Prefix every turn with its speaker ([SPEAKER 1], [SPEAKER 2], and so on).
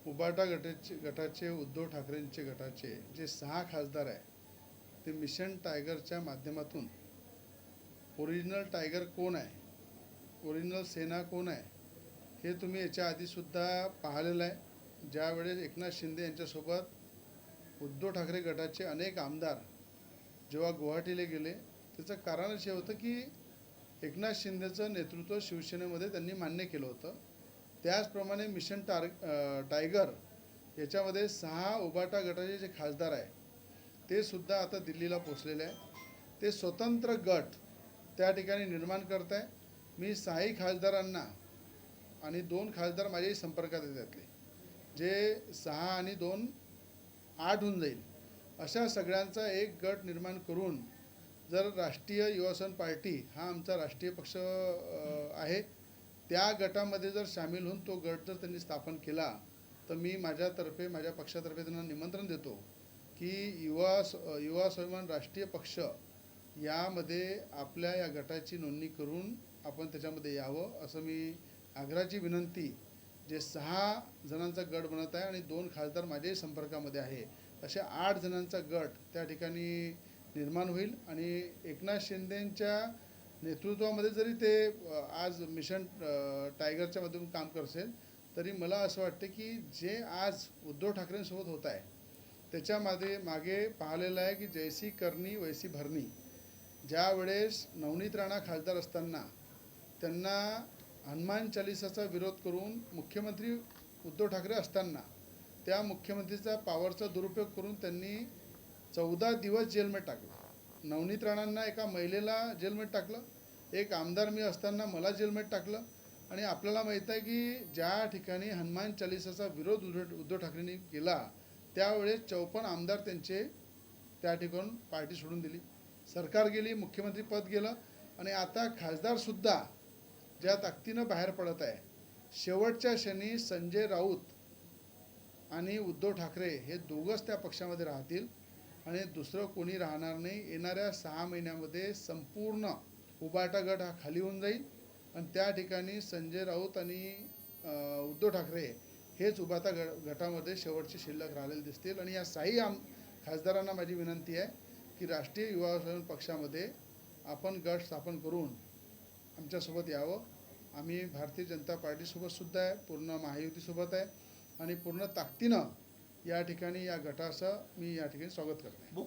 [SPEAKER 1] उबाटा गटाचे उद्धव ठाकरेंचे गटाचे जे 6 खासदार आहे ते मिशन टायगरच्या माध्यमातून ओरिजिनल टायगर कोण आहे, ओरिजिनल सेना कोण आहे हे तुम्ही याच्या आधीसुद्धा पाहिलेलं आहे। ज्यावेळेस एकनाथ शिंदे यांच्यासोबत उद्धव ठाकरे गटाचे अनेक आमदार जेव्हा गुवाहाटीला गेले त्याचं कारण असे होतं की एकनाथ शिंदेचं नेतृत्व शिवसेनेमध्ये त्यांनी मान्य केलं होतं। त्याचप्रमाणे मिशन टायगर याच्यामध्ये 6 उबाटा गटाचे जे खासदार आहे ते सुद्धा आता दिल्लीला पोचलेले आहे। ते स्वतंत्र गट त्या ठिकाणी निर्माण करत आहे। मी 6 खासदारांना आणि 2 खासदार माझ्याही संपर्कात आहेत, त्यातले जे 6 आणि 2 8 होऊन जाईल अशा सगळ्यांचा एक गट निर्माण करून जर राष्ट्रीय युवा सेना पार्टी हा आमचा राष्ट्रीय पक्ष आहे त्या गटामध्ये जर सामील होऊन तो गट जर त्यांनी स्थापन केला तर मी माझ्यातर्फे माझ्या पक्षातर्फे त्यांना निमंत्रण देतो की युवा स्वाभिमान राष्ट्रीय पक्ष यामध्ये आपल्या या गटाची नोंदणी करून आपण त्याच्यामध्ये यावं असं मी आग्रहाची विनंती जे 6 जणांचा गट बनत आहे आणि 2 खासदार माझ्याही संपर्कामध्ये आहे अशा 8 जणांचा गट त्या ठिकाणी निर्माण होईल। आणि एकनाथ शिंदेंच्या नेतृत्वामध्ये जरी ते आज मिशन टायगरच्या माध्यमातून काम करसेल तरी मला असं वाटतं की जे आज उद्धव ठाकरेंसोबत होत आहे त्याच्यामध्ये मागे पाहिलेलं आहे की जैसी करणी वैसी भरणी। ज्या वेळेस नवनीत राणा खासदार असताना त्यांना हनुमान चालिसाचा विरोध करून मुख्यमंत्री उद्धव ठाकरे असताना त्या मुख्यमंत्रीचा पॉवरचा दुरुपयोग करून त्यांनी 14 दिवस जेलमध्ये टाकलं। नवनीत राणांना एका महिलेला जेलमध्ये टाकलं, एक आमदार मी असताना मला जेलमध्ये टाकलं। आणि आपल्याला माहीत आहे की ज्या ठिकाणी हनुमान चालिसाचा विरोध उद्धव ठाकरेंनी केला त्यावेळेस 54 आमदार त्यांचे त्या ठिकाणून पार्टी सोडून दिली, सरकार गेली, मुख्यमंत्री पद गेलं। आणि आता खासदारसुद्धा ज्या ताकदीनं बाहेर पडत आहे, शेवटच्या क्षणी संजय राऊत आणि उद्धव ठाकरे हे दोघंच त्या पक्षामध्ये राहतील आणि दुसरं कोणी राहणार नाही। येणाऱ्या 6 महिन्यामध्ये संपूर्ण उबाटा गट हा खाली होऊन जाईल आणि त्या ठिकाणी संजय राऊत आणि उद्धव ठाकरे हेच उबाटा गटामध्ये शेवटचे शिल्लक राहिलेले दिसतील। आणि या 6 खासदारांना माझी विनंती आहे की राष्ट्रीय युवा सेना पक्षामध्ये आपण गट स्थापन करून आमच्यासोबत यावं। आम्ही भारतीय जनता पार्टीसोबतसुद्धा आहे, पूर्ण महायुतीसोबत आहे आणि पूर्ण ताकदीनं या ठिकाणी या गटाचं मी या ठिकाणी स्वागत करतो।